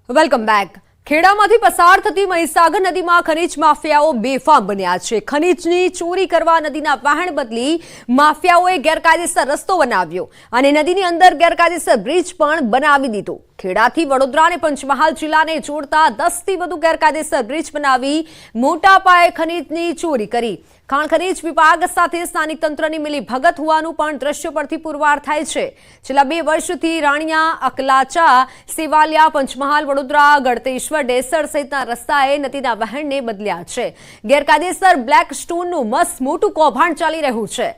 Welcome back. ખેડામાંથી પસાર થતી મહીસાગર નદીમાં ખનીજ માફિયાઓ બેફામ બન્યા છે। ખનીજની ચોરી કરવા નદીના વહેણ બદલી માફિયાઓએ ગેરકાયદેસર રસ્તો બનાવ્યો અને નદીની અંદર ગેરકાયદેસર બ્રિજ પણ બનાવી દીધો। ખેડાથી વડોદરા અને પંચમહાલ જિલ્લાને જોડતા 10 થી વધુ ગેરકાયદેસર બ્રિજ બનાવી મોટા પાયે ખનીજની ચોરી કરી। ખાણ ખનીજ વિભાગ સાથે સ્થાનિક તંત્રની મિલીભગત હોવાનું પણ દ્રશ્યો પરથી પુરવાર થાય છે। છેલ્લા 2 વર્ષથી રાણિયા, અકલાચા, સેવાલિયા, પંચમહાલ, વડોદરા, ગળતેશ્વર, ડેસર સહિતના રસ્તાએ નદીના વહેણને બદલ્યા છે। ગેરકાયદેસર બ્લેક સ્ટોનનું મસ્ત મોટું કૌભાંડ ચાલી રહ્યું છે।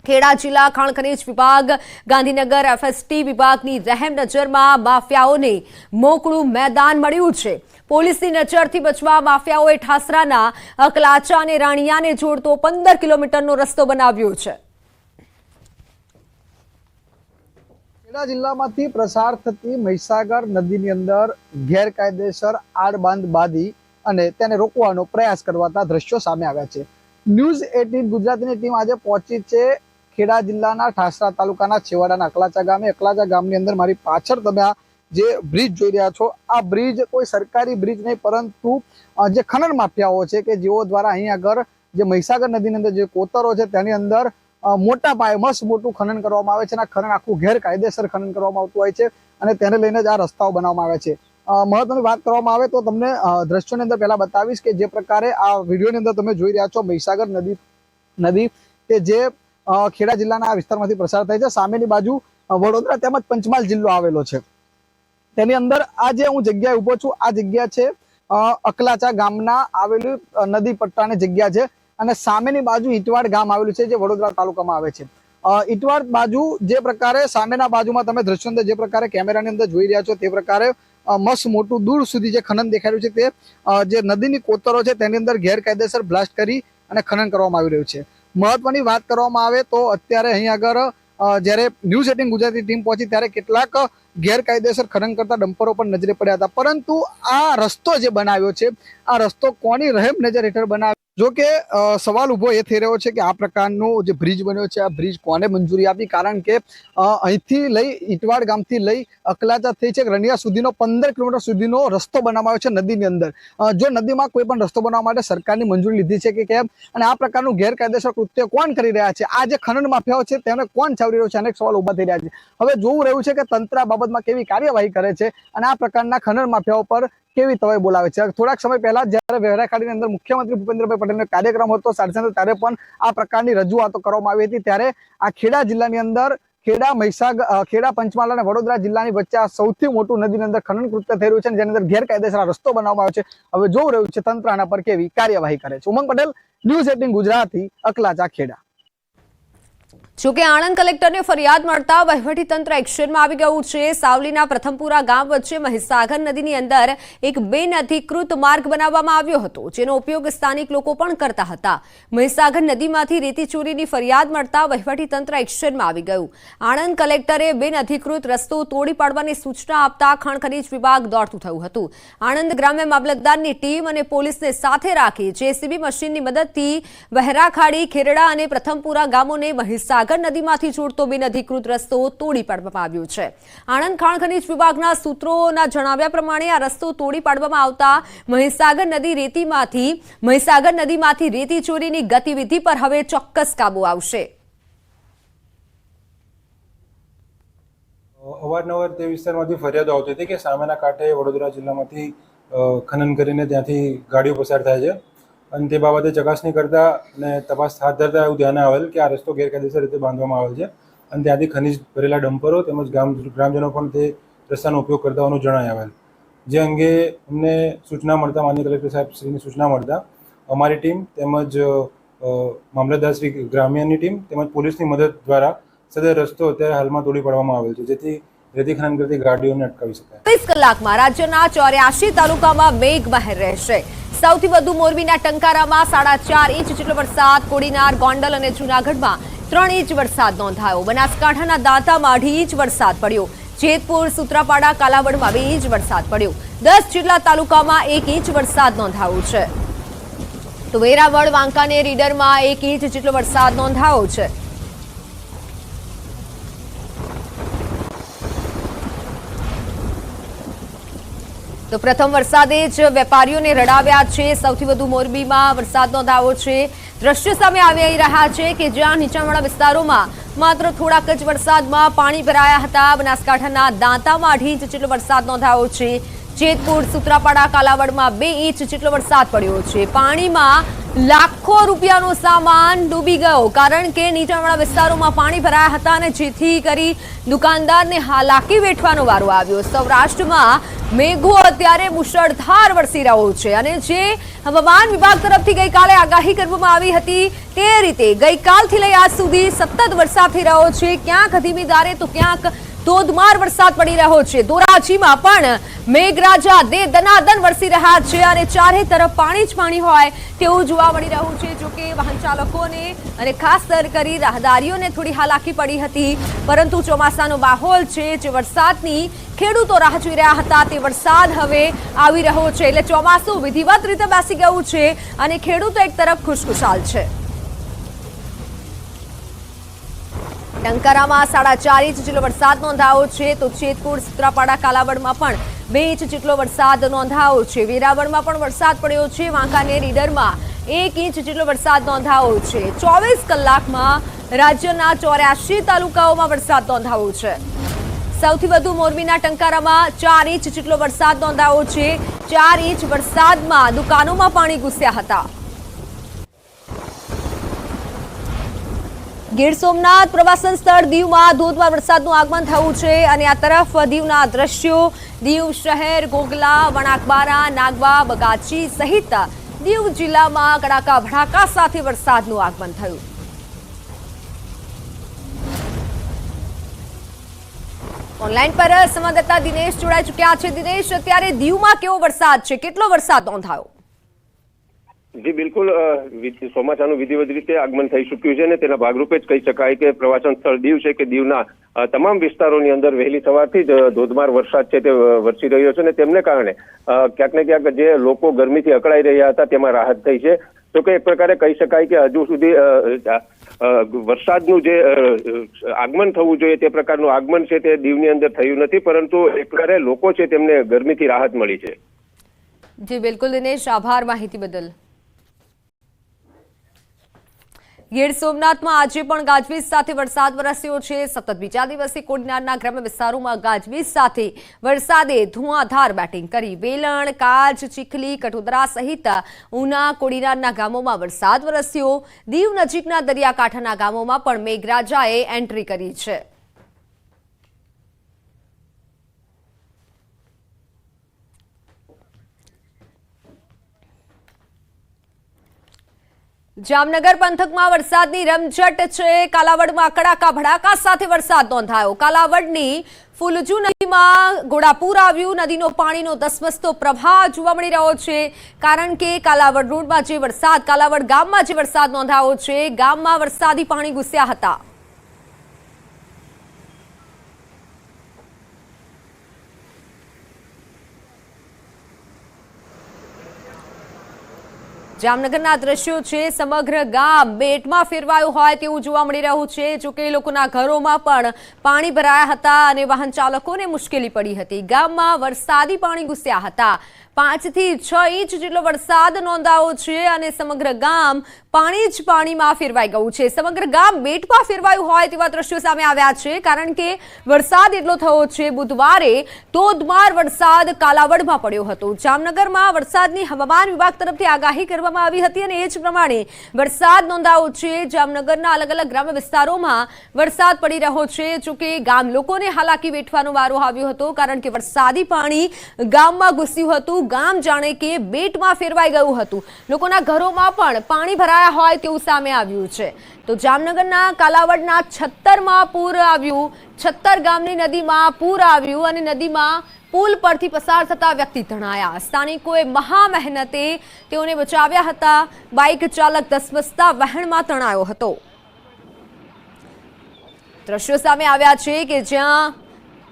ખેડા જિલ્લા ખાણ ખનીજ વિભાગ, ગાંધીનગર એફએસટી વિભાગની રહેમ નજરમાં માફિયાઓને મોકળું મેદાન મળ્યું છે। પોલીસની નજરથી બચવા માફિયાઓએ ઠાસરાના અકલાચા અને રાણિયાને જોડતો 15 કિલોમીટરનો રસ્તો બનાવ્યો છે। ખેડા જિલ્લામાંથી પ્રસાર થતી મહીસાગર નદીની અંદર ગેરકાયદેસર આડબાંધ બાંધી અને તેને રોકવાનો પ્રયાસ કરવાના દ્રશ્યો સામે આવ્યા છે। ન્યૂઝ 18 ગુજરાતીની ટીમ આજે પહોંચી છે ખેડા જિલ્લાના ઠાસરા તાલુકાના છેવાડાના અકલાચા ગામે। અકલાચા ગામની અંદર મારી પાછળ તમે આ જે બ્રિજ જોઈ રહ્યા છો, આ બ્રિજ કોઈ સરકારી બ્રિજ નહીં પરંતુ જે ખનન માફિયાઓ છે કે જેઓ દ્વારા અહીં આગળ જે મહીસાગર નદીની અંદર જે કોતરો છે તેની અંદર મોટા પાયે મસ્ત મોટું ખનન કરવામાં આવે છે અને આ ખનન આખું ગેરકાયદેસર ખનન કરવામાં આવતું હોય છે અને તેને લઈને જ આ રસ્તાઓ બનાવવામાં આવે છે। મહત્વની વાત કરવામાં આવે તો તમને દ્રશ્યોની અંદર પહેલા બતાવીશ કે જે પ્રકારે આ વિડીયોની અંદર તમે જોઈ રહ્યા છો મહીસાગર નદી કે જે ખેડા જિલ્લાના આ વિસ્તારમાંથી પ્રસાર થાય છે। સામેની બાજુ વડોદરા તેમજ પંચમહાલ જિલ્લો આવેલો છે। તેની અંદર આ જે હું જગ્યાએ ઉભો છું આ જગ્યા છે અકલાચા ગામના આવેલી નદી પટ્ટાની જગ્યા છે અને સામેની બાજુ ઈટવાડ ગામ આવેલું છે જે વડોદરા તાલુકામાં આવે છે। ઈટવાડ બાજુ જે પ્રકારે સામેના બાજુમાં તમે દ્રશ્યો અંદર જે પ્રકારે કેમેરાની અંદર જોઈ રહ્યા છો તે પ્રકારે મસ્ત મોટું દૂર સુધી જે ખનન દેખાઈ રહ્યું છે તે જે નદીની કોતરો છે તેની અંદર ગેરકાયદેસર બ્લાસ્ટ કરી અને ખનન કરવામાં આવી રહ્યું છે। મહત્વની વાત કરવામાં આવે તો અત્યારે અહીં આગળ જ્યારે ન્યૂઝ 18 ગુજરાતી ટીમ પહોંચી ત્યારે કેટલાક ગેરકાયદેસર ખનન કરતા ડમ્પરો પર નજરે પડ્યા હતા, પરંતુ આ રસ્તો જે બનાવ્યો છે આ રસ્તો કોની રહેમ નજર હેઠળ બનાવ્યો? જો કે સવાલ ઉભો એ થઈ રહ્યો છે કે આ પ્રકારનો જે બ્રિજ બન્યો છે આ બ્રિજ કોને મંજૂરી આપી? કારણ કે અહીંથી લઈ ઈટવાડ ગામથી લઈ અકલાચા થઈ છે રણિયા સુધીનો 15 કિલોમીટર સુધીનો રસ્તો બનાવવામાં આવ્યો છે નદીની અંદર। જો નદીમાં કોઈ પણ રસ્તો બનાવવા માટે સરકારની મંજૂરી લીધી છે કે કેમ અને આ પ્રકારનું ગેરકાયદેસર કૃત્ય કોણ કરી રહ્યા છે? આ જે ખનન માફિયાઓ છે તેને કોણ ચાવી રહ્યો છે? અનેક સવાલ ઉભા થઈ રહ્યા છે। હવે જોવું રહ્યું છે કે તંત્ર આ બાબતમાં કેવી કાર્યવાહી કરે છે અને આ પ્રકારના ખનન માફિયાઓ પર કેવી તવાઈ બોલાવે છે। થોડાક સમય પહેલા જ્યારે વેરાખાડીની અંદર મુખ્યમંત્રી ભૂપેન્દ્રભાઈ પટેલનો કાર્યક્રમ હતો સાથે ત્યારે પણ આ પ્રકારની રજૂઆતો કરવામાં આવી હતી। ત્યારે આ ખેડા જિલ્લાની અંદર ખેડા, મહીસાગર, ખેડા, પંચમહાલ અને વડોદરા જિલ્લાની વચ્ચે આ સૌથી મોટું નદીની અંદર ખનન કૃત્ય થઈ રહ્યું છે જેની અંદર ગેરકાયદેસર રસ્તો બનાવવામાં આવ્યો છે। હવે જોવું રહ્યું છે તંત્ર આના પર કેવી કાર્યવાહી કરે છે। ઉમંગ પટેલ, ન્યૂઝ 18 ગુજરાતી, અકલાચા, ખેડા। જોકે આણંદ કલેક્ટરને ફરિયાદ મળતા વહીવટીતંત્ર એક્શનમાં આવી ગયું છે। સાવલીના પ્રથમપુરા ગામ વચ્ચે મહીસાગર નદીની અંદર એક બિનઅધિકૃત માર્ગ બનાવવામાં આવ્યો હતો જેનો ઉપયોગ સ્થાનિક લોકો પણ કરતા હતા। મહીસાગર નદીમાંથી રેતી ચોરીની ફરિયાદ મળતા વહીવટીતંત્ર એક્શનમાં આવી ગયું। આણંદ કલેક્ટરે બિનઅધિકૃત રસ્તો તોડી પાડવાની સૂચના આપતા ખાણ ખનીજ વિભાગ દોડતું થયું હતું। આણંદ ગ્રામ્ય મામલતદારની ટીમ અને પોલીસને સાથે રાખી જેસીબી મશીનની મદદથી વહેરાખાડી, ખેરડા અને પ્રથમપુરા ગામોને મહીસાગર નદીમાંથી જોડતો બિનઅધિકૃત રસ્તો તોડી પાડવામાં આવ્યો છે। આણંદ ખાણ ખનીજ વિભાગના સૂત્રોના જણાવ્યા પ્રમાણે આ રસ્તો તોડી પાડવામાં આવતા મહીસાગર નદીમાંથી રેતી ચોરીની ગતિવિધિ પર હવે ચોક્કસ કાબુ આવશે। અવારનવાર તે વિસ્તારમાંથી ફરિયાદો આવતી હતી કે સામેના કાંઠે વડોદરા જિલ્લામાંથી ખનન કરીને ત્યાંથી ગાડીઓ પસાર થાય છે અને તે બાબતે ચકાસણી કરતા અને તપાસ હાથ ધરતા એવું ધ્યાને આવેલ કે આ રસ્તો ગેરકાયદેસર રીતે બાંધવામાં આવેલ છે અને ત્યાંથી ખનીજ ભરેલા ડમ્પરો તેમજ ગ્રામજનો પણ તે રસ્તાનો ઉપયોગ કરતા હોવાનું જણાઈ આવેલ। જે અંગે અમને સૂચના મળતા, માન્ય કલેક્ટર સાહેબ શ્રીની સૂચના મળતા અમારી ટીમ તેમજ મામલતદાર શ્રી ગ્રામ્યની ટીમ તેમજ પોલીસની મદદ દ્વારા સદર રસ્તો અત્યારે હાલમાં તોડી પાડવામાં આવેલ છે જેથી રેતી ખનન કરતી ગાડીઓને અટકાવી શકાય। 24 કલાકમાં રાજ્યના 84 તાલુકામાં મેઘમહેર રહેશે। સૌથી વધુ મોરબીના ટંકારામાં 4.5 ઇંચ જેટલો વરસાદ, કોડીનાર, ગોંડલ અને જૂનાગઢમાં 3 ઇંચ વરસાદ નોંધાયો। બનાસકાંઠાના દાંતામાં 2.5 ઇંચ વરસાદ પડ્યો। જેતપુર, સુત્રાપાડા, કાલાવડમાં 2 ઇંચ વરસાદ પડ્યો। 10 જેટલા તાલુકામાં 1 ઇંચ વરસાદ નોંધાયો છે તો વેરાવળ, વાંકાનેર, ઈડરમાં 1 ઇંચ જેટલો વરસાદ નોંધાયો છે। તો પ્રથમ વરસાદે જ વેપારીઓને રડાવ્યા છે। સૌથી વધુ મોરબીમાં વરસાદ નોંધાયો છે। દ્રશ્ય સામે આવી રહ્યા છે કે જ્યાં નીચાણવાળા વિસ્તારોમાં માત્ર થોડાક જ વરસાદમાં પાણી ભરાયા હતા। બનાસકાંઠાના દાંતામાં 2.5 ઇંચ જેટલો વરસાદ નોંધાયો છે। જેતપુર, સુત્રાપાડા, કાલાવડમાં 2 ઇંચ જેટલો વરસાદ પડ્યો છે। પાણીમાં લાખો રૂપિયાનો સામાન ડૂબી ગયો કારણ કે નીચાણવાળા વિસ્તારોમાં પાણી ભરાયા હતા અને જેથી કરી દુકાનદારને હાલાકી વેઠવાનો વારો આવ્યો। સૌરાષ્ટ્રમાં મેઘો અત્યારે મુશળધાર વરસી રહ્યો છે અને જે હવામાન વિભાગ તરફથી ગઈકાલે આગાહી કરવામાં આવી હતી તે રીતે ગઈકાલથી લઈ આજ સુધી સતત વરસાદ થઈ રહ્યો છે। ક્યાંક ધીમી ધારે તો ક્યાંક ધોધમાર વરસાદ પડી રહ્યો છે। ધોરાજીમાં પણ મેઘરાજા દે દનાદન વરસી રહ્યા છે અને ચારે તરફ પાણી જ પાણી હોય તેવું જોવા મળી રહ્યું છે। જોકે વાહન ચાલકોને અને ખાસ કરી રાહદારીઓને થોડી હાલાકી પડી હતી, પરંતુ ચોમાસાનો માહોલ છે જે વરસાદની ખેડૂતો રાહ જોઈ રહ્યા હતા તે વરસાદ હવે આવી રહ્યો છે એટલે ચોમાસું વિધિવત રીતે બેસી ગયું છે અને ખેડૂતો એક તરફ ખુશખુશાલ છે। ટંકારામાં 4.5 ઇંચ જેટલો વરસાદ નોંધાયો છે તો જેતપુર, સુત્રાપાડા, કાલાવડમાં પણ 2 ઇંચ જેટલો વરસાદ નોંધાયો છે। વેરાવળમાં પણ વરસાદ પડ્યો છે। વાંકાનેર, ઈડરમાં 1 ઇંચ જેટલો વરસાદ નોંધાયો છે। 24 કલાકમાં રાજ્યના 84 તાલુકાઓમાં વરસાદ નોંધાયો છે। સૌથી વધુ મોરબીના ટંકારામાં 4 ઇંચ જેટલો વરસાદ નોંધાયો છે। 4 ઇંચ વરસાદમાં દુકાનોમાં પાણી ઘૂસ્યા હતા। ગીર સોમનાથ પ્રવાસન સ્થળ દીવમાં ધોધમાર વરસાદનું આગમન થયું છે અને આ તરફ દીવના દ્રશ્યો દીવ શહેર, ગોગલા, વણાકબારા, નાગવા, બગાચી સહિત દીવ જિલ્લામાં કડાકા ભડાકા સાથે વરસાદનું આગમન થયું। ઓનલાઈન પર સંવાદદાતા દિનેશ જોડાઈ ચૂક્યા છે। દિનેશ, અત્યારે દીવમાં કેવો વરસાદ છે, કેટલો વરસાદ નોંધાયો? જી બિલકુલ, ચોમાસાનું વિધિવત રીતે આગમન થઈ ચૂક્યું છે અને તેના ભાગરૂપે જ કહી શકાય કે પ્રવાસન સ્થળ દીવ છે કે દીવના તમામ વિસ્તારોની અંદર વહેલી સવારથી જ ધોધમાર વરસાદ છે તે વરસી રહ્યો છે અને તેમને કારણે ક્યાંક ને ક્યાંક જે લોકો ગરમીથી અકળાઈ રહ્યા હતા તેમાં રાહત થઈ છે। તો કે એક પ્રકારે કહી શકાય કે હજુ સુધી વરસાદનું જે આગમન થવું જોઈએ તે પ્રકારનું આગમન છે તે દીવની અંદર થયું નથી, પરંતુ એક પ્રકારે લોકો છે તેમને ગરમીથી રાહત મળી છે। જી બિલકુલ દિનેશ, આભાર માહિતી બદલ। ગીર સોમનાથમાં આજે પણ ગાજવીજ સાથે વરસાદ વરસ્યો છે। સતત બીજા દિવસે કોડીનારના ગ્રામ્ય વિસ્તારોમાં ગાજવીજ સાથે વરસાદે ધુઆંધાર બેટિંગ કરી। વેલણ, કાજ, ચીખલી, કઠોદરા સહિત ઉના, કોડીનારના ગામોમાં વરસાદ વરસ્યો। દીવ નજીકના દરિયાકાંઠાના ગામોમાં પણ મેઘરાજાએ એન્ટ્રી કરી છે। જામનગર પંથકમાં વરસાદની રમઝટ છે। કાલાવડમાં કડાકા ભડાકા સાથે વરસાદ નોંધાયો। કાલાવડની ફુલજુ નદીમાં ઘોડાપૂર આવ્યું। નદીનો પાણીનો ધસમસતો પ્રવાહ જોવા મળી રહ્યો છે કારણ કે કાલાવડ રોડમાં જે વરસાદ, કાલાવડ ગામમાં જે વરસાદ નોંધાયો છે, ગામમાં વરસાદી પાણી ઘૂસ્યા હતા। જામનગરના દ્રશ્યો છે। સમગ્ર ગામ બેટમાં ફેરવાયું હોય તેવું જોવા મળી રહ્યું છે। જોકે લોકોના ઘરોમાં પણ પાણી ભરાયા હતા અને વાહન ચાલકોને મુશ્કેલી પડી હતી। ગામમાં વરસાદી પાણી ઘૂસ્યા હતા। 5 થી 6 ઇંચ જેટલો વરસાદ નોંધાયો છે અને સમગ્ર ગામ પાણી જ પાણીમાં ફેરવાઈ ગયું છે। સમગ્ર ગામ બેટમાં ફેરવાયું હોય તેવા દ્રશ્યો સામે આવ્યા છે કારણ કે વરસાદ એટલો થયો છે। બુધવારે ધોધમાર વરસાદ કાલાવડમાં પડ્યો હતો। જામનગરમાં વરસાદની હવામાન વિભાગ તરફથી આગાહી કરવામાં આવી હતી અને એ જ પ્રમાણે વરસાદ નોંધાયો છે। જામનગરના અલગ અલગ ગ્રામ્ય વિસ્તારોમાં વરસાદ પડી રહ્યો છે। જોકે ગામ લોકોને હાલાકી વેઠવાનો વારો આવ્યો હતો કારણ કે વરસાદી પાણી ગામમાં ઘૂસ્યું હતું। ગામ જાણે કે બેટમાં ફેરવાઈ ગયું હતું। લોકોના ઘરોમાં પણ પાણી ભરાયા હોય તેવું સામે આવ્યું છે। તો જામનગરના કાલાવડના 76માં પૂર આવ્યું। 76 ગામની નદીમાં પૂર આવ્યું અને નદીમાં પુલ પરથી પસાર થતા વ્યક્તિ તણાયા। સ્થાનિકોએ મહા મહેનતે તેઓને બચાવ્યા હતા। બાઇક ચાલક ધસમસતા વહેણમાં તણાયો હતો। દ્રશ્યો સામે આવ્યા છે કે જ્યાં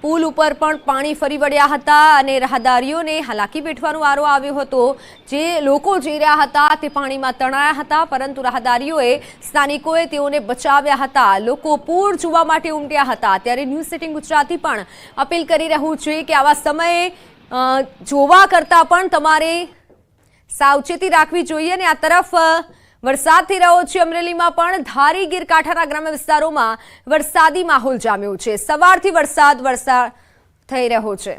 પુલ ઉપર પણ પાણી ફરી વળ્યા હતા અને રાહદારીઓને હાલાકી વેઠવાનો વારો આવ્યો હતો। જે લોકો જઈ રહ્યા હતા તે પાણીમાં તણાયા હતા, પરંતુ રાહદારીઓએ, સ્થાનિકોએ તેઓને બચાવ્યા હતા। લોકો પૂર જોવા માટે ઉમટ્યા હતા। ત્યારે ન્યૂઝ 18 ગુજરાતી પણ અપીલ કરી રહ્યું છે કે આવા સમયે જોવા કરતાં પણ તમારે સાવચેતી રાખવી જોઈએ. અને આ તરફ વરસાદ થઈ રહ્યો છે. અમરેલીમાં પણ ધારી ગીર કાંઠાના ગ્રામ્ય વિસ્તારોમાં વરસાદી માહોલ જામ્યો છે. સવારથી વરસાદ થઈ રહ્યો છે.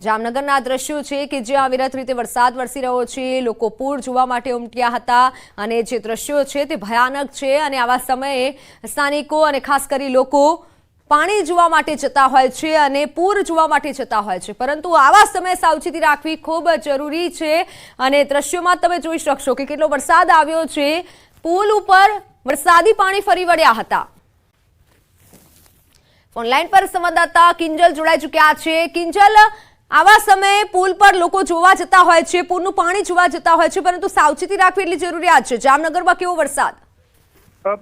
જામનગરના દ્રશ્યો છે કે જ્યાં અવિરત રીતે વરસાદ વરસી રહ્યો છે. લોકો પૂર જોવા માટે ઉમટ્યા હતા અને જે દ્રશ્યો છે તે ભયાનક છે. અને આવા સમયે સ્થાનિકો અને ખાસ કરી લોકો પાણી જોવા માટે જતા હોય છે અને પૂર જોવા માટે જતા હોય છે, પરંતુ આવા સમયે સાવચેતી રાખવી ખૂબ જરૂરી છે. અને દ્રશ્યોમાં તમે જોઈ શકશો કે કેટલો વરસાદ આવ્યો છે. પુલ ઉપર વરસાદી પાણી ફરી વળ્યા હતા. ઓનલાઈન પર સંવાદદાતા કિંજલ જોડાઈ ચૂક્યા છે. કિંજલ, આવા સમયે પુલ પર લોકો જોવા જતા હોય છે, પૂરનું પાણી જોવા જતા હોય છે, પરંતુ સાવચેતી રાખવી એટલી જરૂરિયાત છે. જામનગરમાં કેવો વરસાદ?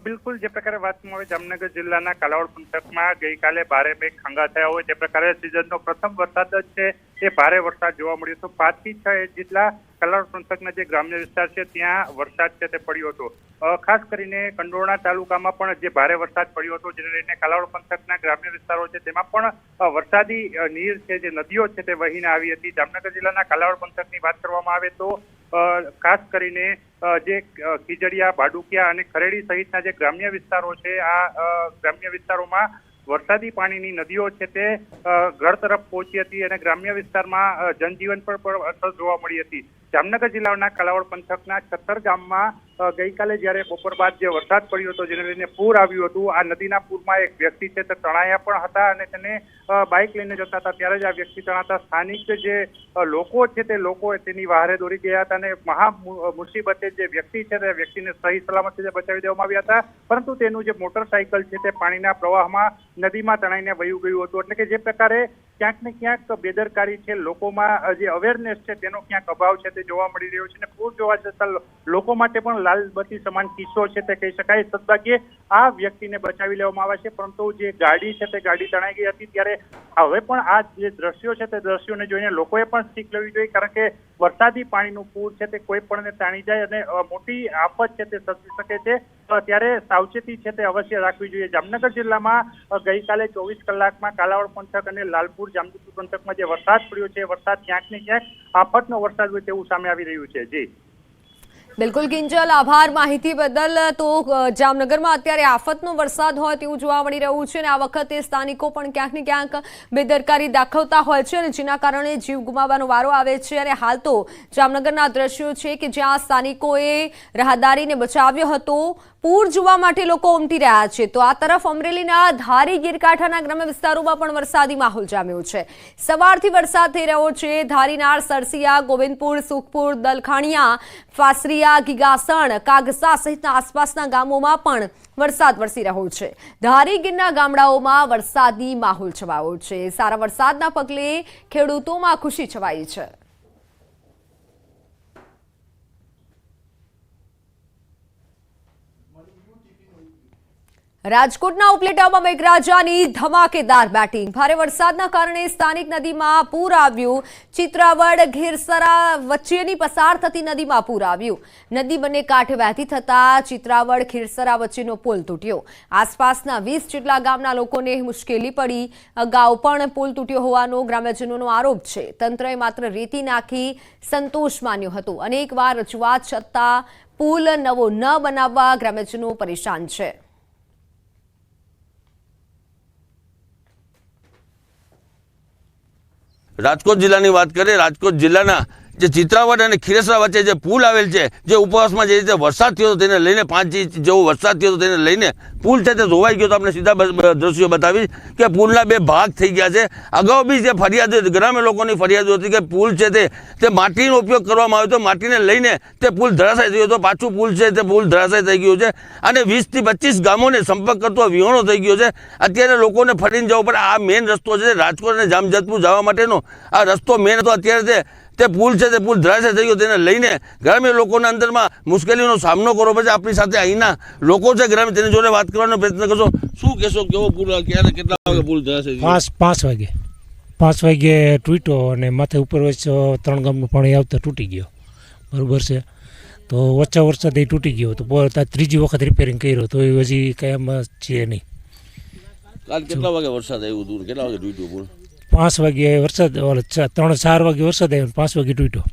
બિલકુલ જે પ્રકારે વાત આવે જામનગર જિલ્લાના કાલાવડ પંથકમાં ગઈકાલે ભારે મેઘ ખાંગા થયા હોય તે પ્રકારે સિઝનનો પ્રથમ વરસાદ જ છે એ ભારે વરસાદ જોવા મળ્યો હતો. 5 થી 6 જેટલા કાલાવડ પંથકના જે ગ્રામ્ય વિસ્તાર છે ત્યાં વરસાદ છે તે પડ્યો હતો. ખાસ કરીને કંડોરણા તાલુકામાં પણ જે ભારે વરસાદ પડ્યો હતો જેને લઈને કાલાવડ પંથકના ગ્રામ્ય વિસ્તારો છે તેમાં પણ વરસાદી નીર છે જે નદીઓ છે તે વહીને આવી હતી. જામનગર જિલ્લાના કાલાવડ પંથકની વાત કરવામાં આવે તો ખાસ કરીને જે ખીજડીયા, ભાડુકિયા અને ખરેડી સહિતના જે ગ્રામ્ય વિસ્તારો છે આ ગ્રામ્ય વિસ્તારોમાં વરસાદી પાણીની નદીઓ છે તે ઘર તરફ પહોંચી હતી અને ગ્રામ્ય વિસ્તારમાં જનજીવન પર પણ અસર જોવા મળી હતી. જામનગર જિલ્લાના કાલાવડ પંથકના છત્તર ગામમાં ગઈકાલે જ્યારે બપોર બાદ જે વરસાદ પડ્યો હતો જેને લઈને પૂર આવ્યું હતું, આ નદીના પૂરમાં એક વ્યક્તિ છે તે તણાયા પણ હતા અને તેને બાઇક લઈને જતા હતા ત્યારે જ આ વ્યક્તિ તણાતા સ્થાનિક જે લોકો છે તે લોકો તેની વહારે દોડી ગયા હતા અને મહા મુસીબતે જે વ્યક્તિ છે તે વ્યક્તિને સહી સલામત રીતે બચાવી દેવામાં આવ્યા હતા, પરંતુ તેનું જે મોટરસાયકલ છે તે પાણીના પ્રવાહમાં નદીમાં તણાઈને વયું ગયું હતું. એટલે કે જે પ્રકારે ક્યાંક ને ક્યાંક બેદરકારી છે, લોકોમાં જે અવેરનેસ છે તેનો ક્યાંક અભાવ છે તે જોવા મળી રહ્યો છે. અને પૂર જોવા જતા લોકો માટે પણ લાલબત્તી સમાન કિસ્સો છે તે કહી શકાય. સદભાગ્યે આ વ્યક્તિને બચાવી લેવામાં આવે છે, પરંતુ જે ગાડી છે તે ગાડી તણાઈ ગઈ હતી. ત્યારે હવે પણ આ જે દ્રશ્યો છે તે દ્રશ્યોને જોઈને લોકોએ પણ શીખ લેવી જોઈએ, કારણ કે વરસાદી પાણીનું પૂર છે તે કોઈ પણને તાણી જાય અને મોટી આફત છે તે સર્જી શકે છે. ત્યારે સાવચેતી છે તે અવશ્ય રાખવી જોઈએ. જામનગર જિલ્લામાં ગઈકાલે 24 કલાકમાં કાલાવડ પંથક અને લાલપુર જામજોધપુર પંથકમાં જે વરસાદ પડ્યો છે વરસાદ ક્યાંક ને ક્યાંક આફતનો વરસાદ હોય તેવું સામે આવી રહ્યું છે. જી બિલકુલ કિંજલ, આભાર માહિતી બદલ. તો જામનગરમાં અત્યારે આફતનો વરસાદ હોય તેવું જોવા મળી રહ્યું છે અને આ વખતે સ્થાનિકો પણ ક્યાંક ને ક્યાંક બેદરકારી દાખવતા હોય છે અને જેના કારણે જીવ ગુમાવવાનો વારો આવે છે. અને હાલ તો જામનગરના દ્રશ્યો છે કે જ્યાં સ્થાનિકોએ રાહદારીને બચાવ્યો હતો, પૂર જોવા માટે લોકો ઉમટી રહ્યા છે. તો આ તરફ અમરેલીના ધારી ગીરકાંઠાના ગ્રામ્ય વિસ્તારોમાં પણ વરસાદી માહોલ જામ્યો છે. સવારથી વરસાદ થઈ રહ્યો છે. ધારીનાર, સરસિયા, ગોવિંદપુર, સુખપુર, દલખાણિયા, ફાસરિયા, ગીગાસણ, કાગસા સહિતના આસપાસના ગામોમાં પણ વરસાદ વરસી રહ્યો છે. ધારી ગીરના ગામડાઓમાં વરસાદી માહોલ છવાયો છે. સારા વરસાદના પગલે ખેડૂતોમાં ખુશી છવાઈ છે. રાજકોટના ઉપલેટામાં મેઘરાજાની ધમાકેદાર બેટિંગ. ભારે વરસાદના કારણે સ્થાનિક નદીમાં પૂર આવ્યું. ચિત્રાવડ ઘેરસરા વચ્ચેની પસાર થતી નદીમાં પૂર આવ્યું. નદી બંને કાંઠે વહેતી થતા ચિત્રાવડ ખીરસરા વચ્ચેનો પુલ તૂટ્યો. આસપાસના 20 જેટલા ગામના લોકોને મુશ્કેલી પડી. અગાઉ પણ પુલ તૂટ્યો હોવાનો ગ્રામ્યજનોનો આરોપ છે. તંત્રએ માત્ર રેતી નાખી સંતોષ માન્યો હતો. અનેકવાર રજૂઆત છતાં પુલ નવો ન બનાવવા ગ્રામ્યજનો પરેશાન છે. રાજકોટ જિલ્લાની વાત કરીએ, રાજકોટ જિલ્લાના જે ચિત્રાવડ અને ખીરસરા વચ્ચે જે પુલ આવેલ છે, જે ઉપરવાસમાં જે રીતે વરસાદ થયો તેને લઈને 5 ઇંચ જેવો વરસાદ થયો તેને લઈને પુલ છે તે ધોવાઈ ગયો. તો આપણે સીધા દ્રશ્યો બતાવીશ કે પુલના 2 ભાગ થઈ ગયા છે. અગાઉ બી જે ફરિયાદ ગ્રામ્ય લોકોની ફરિયાદો હતી કે પુલ છે તે માટીનો ઉપયોગ કરવામાં આવ્યો હતો, માટીને લઈને તે પુલ ધરાશાય થયો હતો. પાછું પુલ છે તે પુલ ધરાશાય થઈ ગયું છે અને 20 થી 25 ગામોને સંપર્ક કરતો વિહોણો થઈ ગયો છે. અત્યારે લોકોને ફરીને જવું પડે. આ મેઇન રસ્તો છે રાજકોટ અને જામજોધપુર જવા માટેનો. આ રસ્તો મેઇન હતો. અત્યારે તે પુલ છે તે પુલ ધરાશાય થઈ ગયો. તેને લઈને ગ્રામ્ય લોકોના અંદરમાં મુશ્કેલીનો સામનો કરવો પડે. આપણી સાથે અહીંના લોકો છે ગ્રામ્ય, તેની જોડે વાત કરવાનો પ્રયત્ન કરશો. શું કહેશો, કેવો પુલ, ક્યારે, કેટલા વાગે પુલ ધરાશાય થયો? 5 વાગે તૂટ્યો અને માથે ઉપર 3 ગામનું પાણી આવતા તૂટી ગયો. બરાબર છે. તો ઓછા વરસાદ તૂટી ગયો તો ત્રીજી વખત રિપેરિંગ કર્યો તો એ હજી કાંઈ એમાં છે નહીં. કાલ કેટલા વાગે વરસાદ આવ્યો હતું કેટલા વાગે તૂટ્યો પુલ 5 વાગે વરસાદ 3-4 વાગે વરસાદ આવ્યો 5 વાગે તૂટ્યો.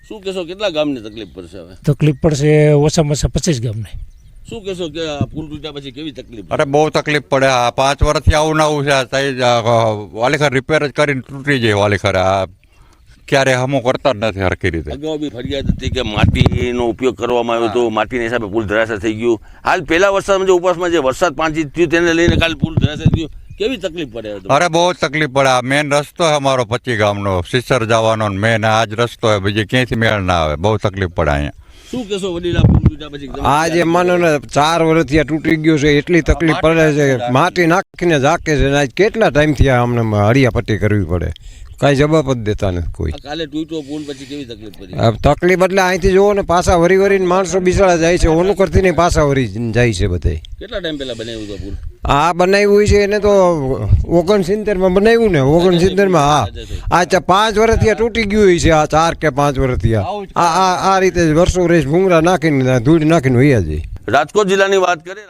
શું કહેશો કેટલા ગામને તકલીફ પડશે હવે તકલીફ પડશે ઓછામાં ઓછા 25 ગામને. શું કહેશો કે આ પુલ તૂટ્યા પછી કેવી તકલીફ અરે બહુ તકલીફ પડે. આ 5 વર્ષથી આવું નવું છે. વાલીખર રિપેર જ કરીને તૂટી જાય. વાલીખર આ ક્યારે હમો કરતા જ નથી હરખી રીતે. અગાઉ બી ફરિયાદ હતી કે માટીનો ઉપયોગ કરવામાં આવ્યો હતો, માટીના હિસાબે પુલ ધરાશય થઈ ગયું. હાલ પહેલા વરસાદમાં જે ઉપવાસમાં જે વરસાદ 5 ઇંચ થયું તેને લઈને કાલ પુલ ધરાશય થયું, કેવી તકલીફ પડે હવે? અરે બહુ તકલીફ પડે. આ મેન રસ્તો છે અમારો 25 ગામનો, સિસર જવાનો મેન આ જ રસ્તો છે. બીજી ક્યાંયથી મેળ ના આવે. બહુ તકલીફ પડે અહીંયા. શું કહેશો વડીલા પુલ તૂટ્યા પછી? આજે માનો ને 4 વર્ષથી આ તૂટી ગયું છે, એટલી તકલીફ પડે છે. માટી નાખીને ઝાકે છે. આજ કેટલા ટાઈમથી અમને હરિયાપટ્ટી કરવી પડે, કાંઈ જવાબ જ દેતા નથી કોઈ. કાલે તૂટ્યો પુલ પછી કેવી તકલીફ પડી? તકલીફ એટલે અહીંથી જોવો ને પાછા વરીને માણસો બિચારા જાય છે. ઓનું કરતી નહીં પાછા વરી જાય છે બધે. કેટલા ટાઈમ પહેલા બનાવ્યું હતું પુલ? આ બનાવ્યું છે એને તો 69માં બનાવ્યું ને 69માં. હા આ 5 વર્ષથી આ તૂટી ગયું છે. આ 4 કે 5 વર્ષથી આ રીતે વર્ષો રેસ ભૂંગળા નાખીને ધૂળ નાખીને વૈયા જાય. રાજકોટ જિલ્લાની વાત કરીએ.